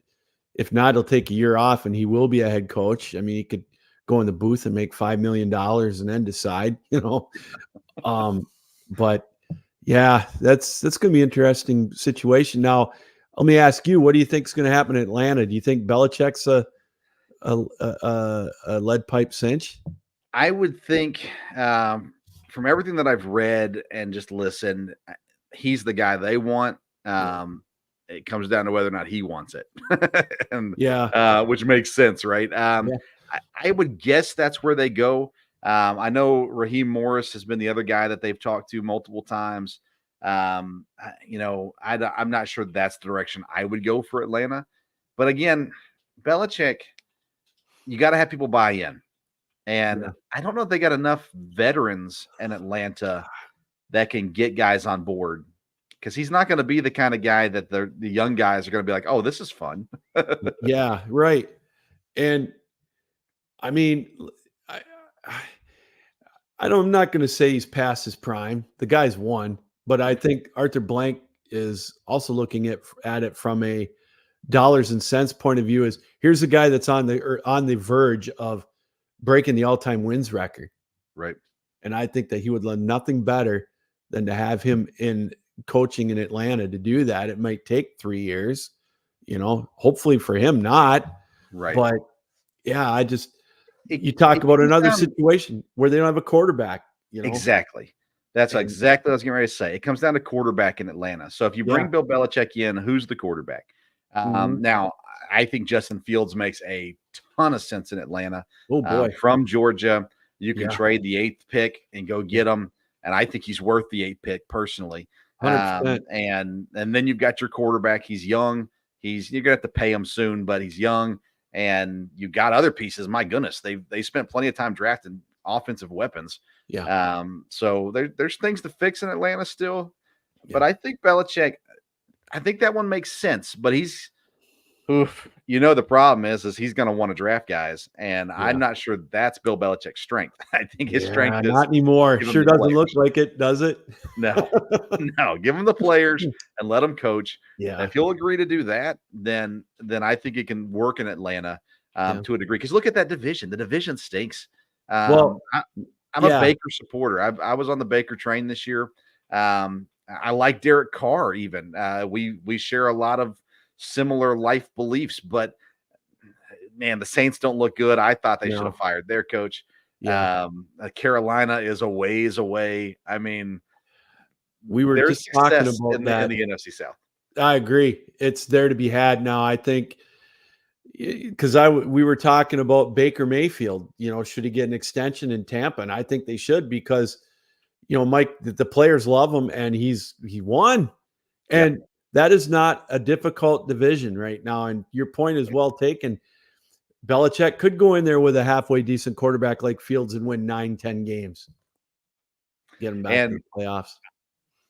if not, he'll take a year off and he will be a head coach. I mean, he could go in the booth and make $5 million and then decide, but yeah, that's going to be an interesting situation. Now, let me ask you, what do you think is going to happen in Atlanta? Do you think Belichick's a lead pipe cinch? I would think, from everything that I've read and just listened, he's the guy they want. It comes down to whether or not he wants it, and which makes sense, right? I would guess that's where they go. I know Raheem Morris has been the other guy that they've talked to multiple times. I'm not sure that's the direction I would go for Atlanta. But again, Belichick, you got to have people buy in. And I don't know if they got enough veterans in Atlanta that can get guys on board, because he's not going to be the kind of guy that the young guys are going to be like, oh, this is fun. Yeah, right. And I mean, I'm not going to say he's past his prime. The guy's won, but I think Arthur Blank is also looking at it from a dollars and cents point of view. Is here's a guy that's on the verge of breaking the all-time wins record. Right. And I think that he would love nothing better than to have him in coaching in Atlanta to do that. It might take 3 years, hopefully for him, not. Right. But yeah, you talk about another situation where they don't have a quarterback, Exactly. That's exactly what I was getting ready to say. It comes down to quarterback in Atlanta. So if you bring Bill Belichick in, who's the quarterback? Now, I think Justin Fields makes a ton of sense in Atlanta. Oh boy, from Georgia, you can trade the 8th pick and go get him, and I think he's worth the 8th pick personally. 100%. And then you've got your quarterback. He's young. You're gonna have to pay him soon, but he's young, and you got other pieces. My goodness, they spent plenty of time drafting offensive weapons. Yeah. So there's things to fix in Atlanta still, but I think Belichick. I think that one makes sense, but the problem is he's going to want to draft guys, and I'm not sure that's Bill Belichick's strength. I think his strength is not anymore. Sure doesn't look like it, does it? No. Give him the players and let him coach. Yeah. If he'll agree to do that, then I think it can work in Atlanta to a degree. Because look at that division. The division stinks. I'm a Baker supporter. I was on the Baker train this year. I like Derek Carr even. We share a lot of similar life beliefs, but man, the Saints don't look good. I thought they should have fired their coach. Carolina is a ways away. I mean, we were just talking about that in the NFC South. I agree. It's there to be had now. I think because we were talking about Baker Mayfield, should he get an extension in Tampa? And I think they should, because Mike, the players love him, and he won. And that is not a difficult division right now. And your point is well taken. Belichick could go in there with a halfway decent quarterback like Fields and win 9-10 games. Get him back in the playoffs.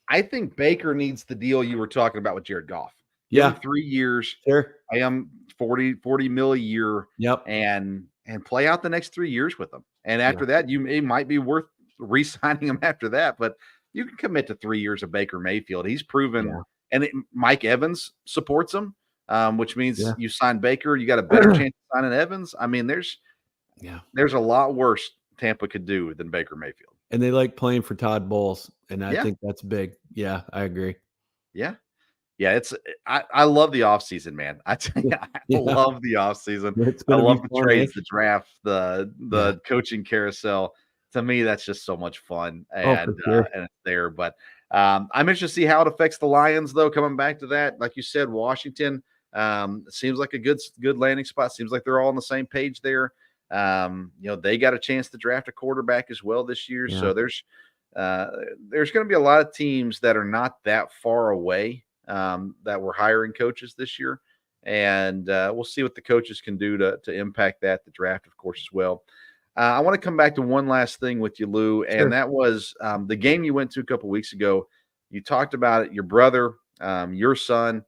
I think Baker needs the deal you were talking about with Jared Goff. Yeah. 3 years. Sure. I am 40 mil a year. Yep. And play out the next 3 years with them. And after that, it might be worth re-signing him after that, but you can commit to 3 years of Baker Mayfield. He's proven, and Mike Evans supports him. which means Yeah. you sign Baker, you got a better chance of signing Evans. I mean, there's a lot worse Tampa could do than Baker Mayfield. And they like playing for Todd Bowles, and I Yeah. think that's big. Yeah, I agree. Yeah. Yeah, I love the offseason, man. I tell you, I love the offseason. I love the trades, the draft, the coaching carousel. To me, that's just so much fun, and it's there. But I'm interested to see how it affects the Lions, though. Coming back to that, like you said, Washington seems like a good landing spot. Seems like they're all on the same page there. They got a chance to draft a quarterback as well this year. Yeah. So there's going to be a lot of teams that are not that far away that were hiring coaches this year. And we'll see what the coaches can do to impact the draft, of course, as well. I want to come back to one last thing with you, Lou, and that was the game you went to a couple weeks ago. You talked about it. Your brother, your son,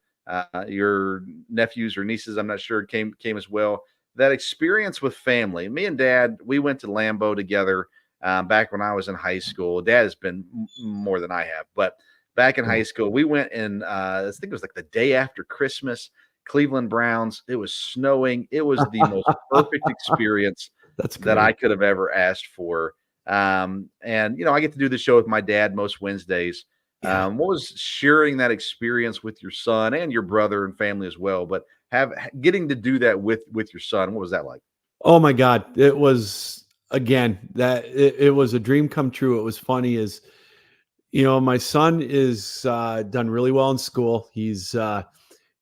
your nephews or nieces, I'm not sure, came as well. That experience with family. Me and Dad, we went to Lambeau together back when I was in high school. Dad has been more than I have, but back in high school, we went in, I think it was like the day after Christmas, Cleveland Browns. It was snowing. It was the most perfect experience that I could have ever asked for. And, I get to do the show with my dad most Wednesdays. Yeah. What was sharing that experience with your son and your brother and family as well, but getting to do that with your son, what was that like? Oh my God. It was, again, it was a dream come true. It was funny as, my son is done really well in school. He's going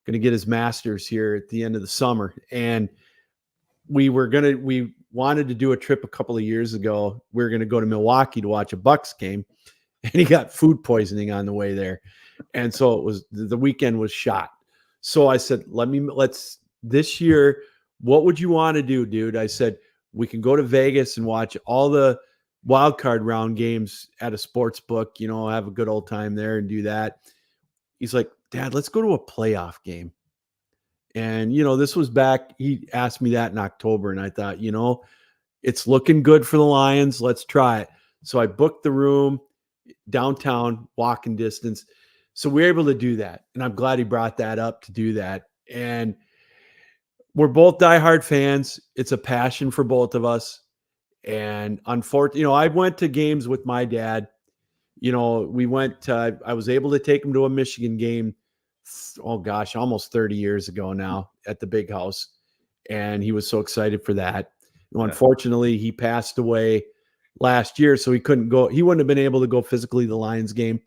to get his master's here at the end of the summer. And we wanted to do a trip a couple of years ago. We were going to go to Milwaukee to watch a Bucks game, and he got food poisoning on the way there. And so the weekend was shot. So I said, let's this year, what would you want to do, dude? I said, we can go to Vegas and watch all the wild card round games at a sports book, have a good old time there and do that. He's like, Dad, let's go to a playoff game. And, this was back, he asked me that in October, and I thought, it's looking good for the Lions. Let's try it. So I booked the room downtown, walking distance. So we were able to do that. And I'm glad he brought that up to do that. And we're both diehard fans. It's a passion for both of us. And unfortunately, I went to games with my dad. We went, I was able to take him to a Michigan game. Oh gosh, almost 30 years ago now at the Big House. And he was so excited for that. Unfortunately, he passed away last year, so he couldn't go. He wouldn't have been able to go physically to the Lions game,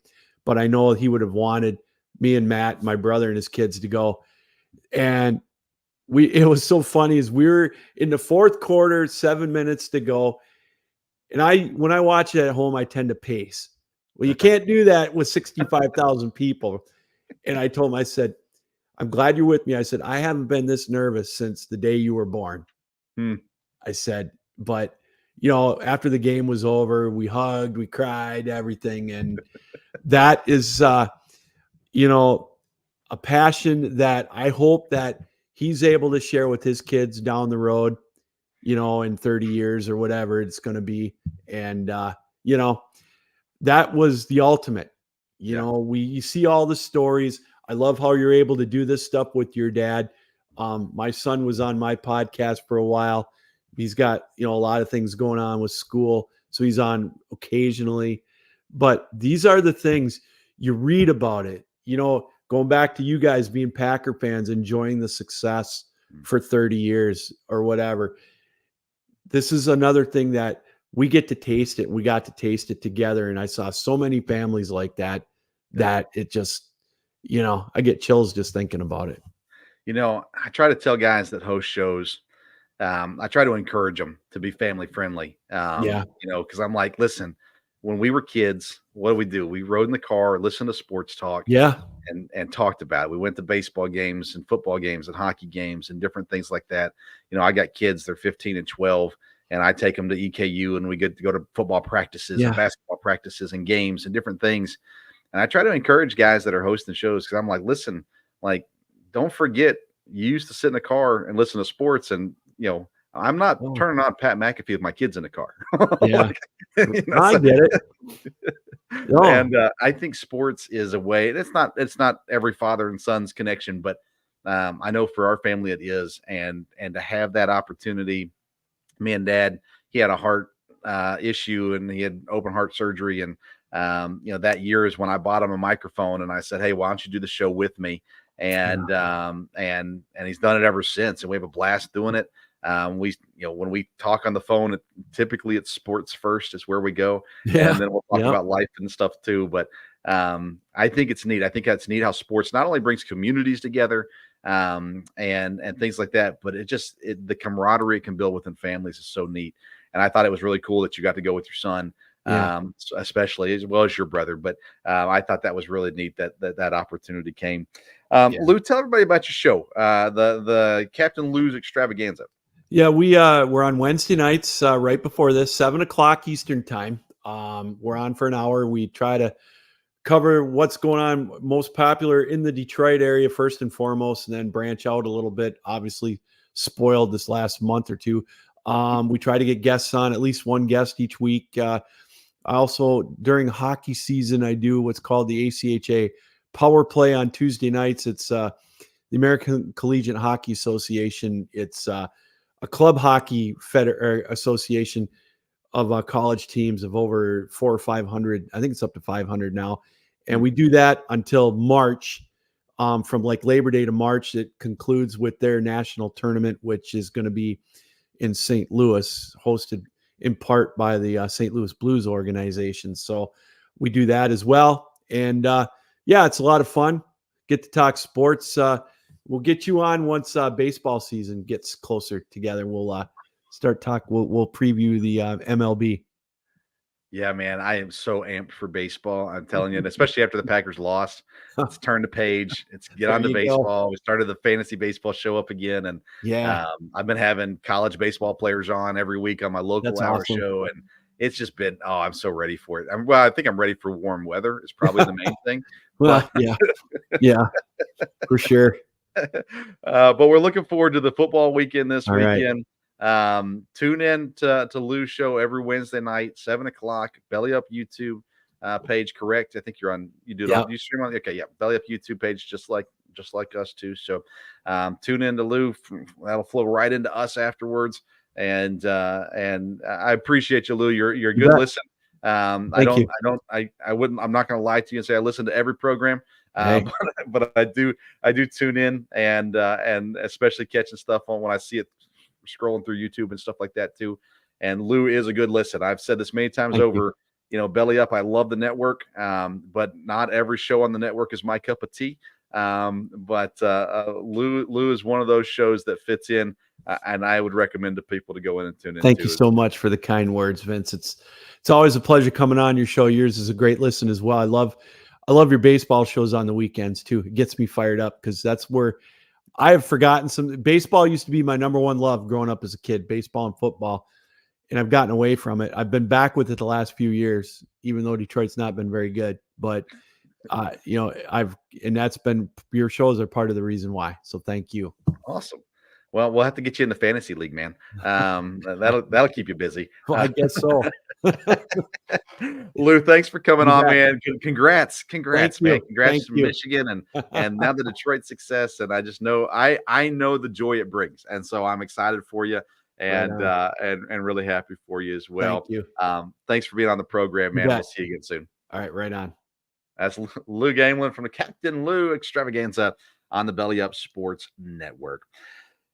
but I know he would have wanted me and Matt, my brother, and his kids to go. And it was so funny as we were in the fourth quarter, 7 minutes to go. And when I watch it at home, I tend to pace. Well, you can't do that with 65,000 people. And I told him, I said, I'm glad you're with me. I said, I haven't been this nervous since the day you were born. I said, but, after the game was over, we hugged, we cried, everything. And that is, a passion that I hope that he's able to share with his kids down the road, in 30 years or whatever it's going to be. And, that was the ultimate. You see all the stories. I love how you're able to do this stuff with your dad. My son was on my podcast for a while. He's got, a lot of things going on with school, so he's on occasionally. But these are the things you read about it, going back to you guys being Packer fans, enjoying the success for 30 years or whatever. This is another thing that we get to taste it. We got to taste it together. And I saw so many families like that it just, I get chills just thinking about it. I try to tell guys that host shows, I try to encourage them to be family friendly. Because I'm like, listen, when we were kids, what do? We rode in the car, listened to sports talk, and talked about it. We went to baseball games and football games and hockey games and different things like that. I got kids, they're 15 and 12, and I take them to EKU, and we get to go to football practices and basketball practices and games and different things. And I try to encourage guys that are hosting shows, because I'm like, listen, don't forget, you used to sit in the car and listen to sports, and I'm not turning on Pat McAfee with my kids in the car. I get it. And I think sports is a way. It's not every father and son's connection, but I know for our family it is. And to have that opportunity, me and Dad, he had a heart issue and he had open heart surgery. And, that year is when I bought him a microphone and I said, hey, why don't you do the show with me? And he's done it ever since. And we have a blast doing it. When we talk on the phone, typically it's sports first is where we go. And then we'll talk about life and stuff too. But I think it's neat. I think that's neat how sports not only brings communities together and things like that, but the camaraderie it can build within families is so neat. And I thought it was really cool that you got to go with your son, especially as well as your brother. But I thought that was really neat that opportunity came. Lou, tell everybody about your show, the Captain Lou's Extravaganza. Yeah, we're on Wednesday nights right before this, 7:00 Eastern time. We're on for an hour. We try to cover what's going on most popular in the Detroit area first and foremost, and then branch out a little bit. Obviously, spoiled this last month or two. We try to get guests on, at least one guest each week. Also, during hockey season, I do what's called the ACHA Power Play on Tuesday nights. It's the American Collegiate Hockey Association. It's a club hockey association of college teams of over 400 or 500. I think it's up to 500 now. And we do that until March, from like Labor Day to March. It concludes with their national tournament, which is going to be in St. Louis, hosted in part by the St. Louis Blues organization. So we do that as well. And it's a lot of fun. Get to talk sports. We'll get you on once baseball season gets closer together. We'll start talk. We'll preview the MLB. Yeah, man, I am so amped for baseball. I'm telling you, and especially after the Packers lost, let's turn the page. Let's get on to baseball. We started the fantasy baseball show up again, and I've been having college baseball players on every week on my local hour show, and it's just been I'm so ready for it. I think I'm ready for warm weather. It's probably the main thing. Yeah, for sure. But we're looking forward to the football weekend this weekend. Tune in to Lou's show every Wednesday night, 7:00, Belly Up YouTube page. Correct? I think you do it on, you stream on. Okay. Yeah. Belly Up YouTube page, just like us too. So, tune in to Lou. That'll flow right into us afterwards. And I appreciate you, Lou. You're a good listen. I'm not going to lie to you and say I listen to every program. But I do tune in and especially catching stuff on when I see it scrolling through YouTube and stuff like that too. And Lou is a good listen. I've said this many times over, Belly Up. I love the network. But not every show on the network is my cup of tea. But Lou is one of those shows that fits in. And I would recommend to people to go in and tune in. Thank you so much for the kind words, Vince. It's always a pleasure coming on your show. Yours is a great listen as well. I love your baseball shows on the weekends too. It gets me fired up because that's where I have forgotten baseball used to be my number one love growing up as a kid, baseball and football. And I've gotten away from it. I've been back with it the last few years, even though Detroit's not been very good, but and that's been, your shows are part of the reason why. So thank you. Awesome. Well, we'll have to get you in the fantasy league, man. That'll keep you busy. Well, I guess so. Lou, thanks for coming on, man. Congrats, man. Congrats to Michigan and now the Detroit success. And I just know I know the joy it brings, and so I'm excited for you and really happy for you as well. Thank you. Thanks for being on the program, man. We'll see you again soon. All right, right on. That's Lou Gamelin from the Captain Lou Extravaganza on the Belly Up Sports Network.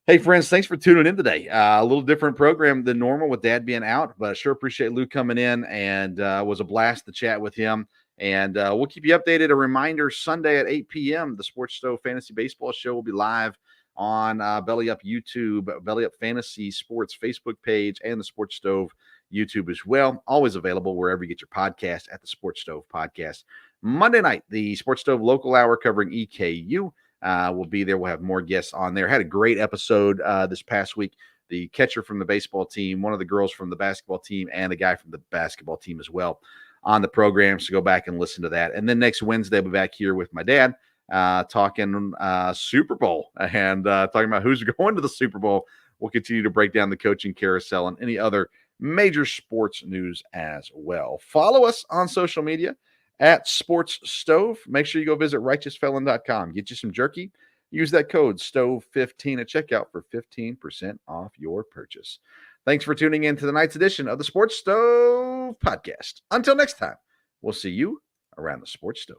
Hey, friends, thanks for tuning in today. A little different program than normal with Dad being out, but I sure appreciate Lou coming in, and was a blast to chat with him. And we'll keep you updated. A reminder, Sunday at 8 p.m., the Sports Stove Fantasy Baseball Show will be live on Belly Up YouTube, Belly Up Fantasy Sports Facebook page, and the Sports Stove YouTube as well. Always available wherever you get your podcast at the Sports Stove Podcast. Monday night, the Sports Stove Local Hour covering EKU. We'll be there. We'll have more guests on there. Had a great episode this past week. The catcher from the baseball team, one of the girls from the basketball team, and a guy from the basketball team as well on the program. So go back and listen to that. And then next Wednesday, I'll be back here with my dad talking Super Bowl and talking about who's going to the Super Bowl. We'll continue to break down the coaching carousel and any other major sports news as well. Follow us on social media at Sports Stove. Make sure you go visit righteousfelon.com. Get you some jerky, Use that code STOVE15 at checkout for 15% off your purchase. Thanks for tuning in to tonight's edition of the Sports Stove Podcast. Until next time, we'll see you around the Sports Stove.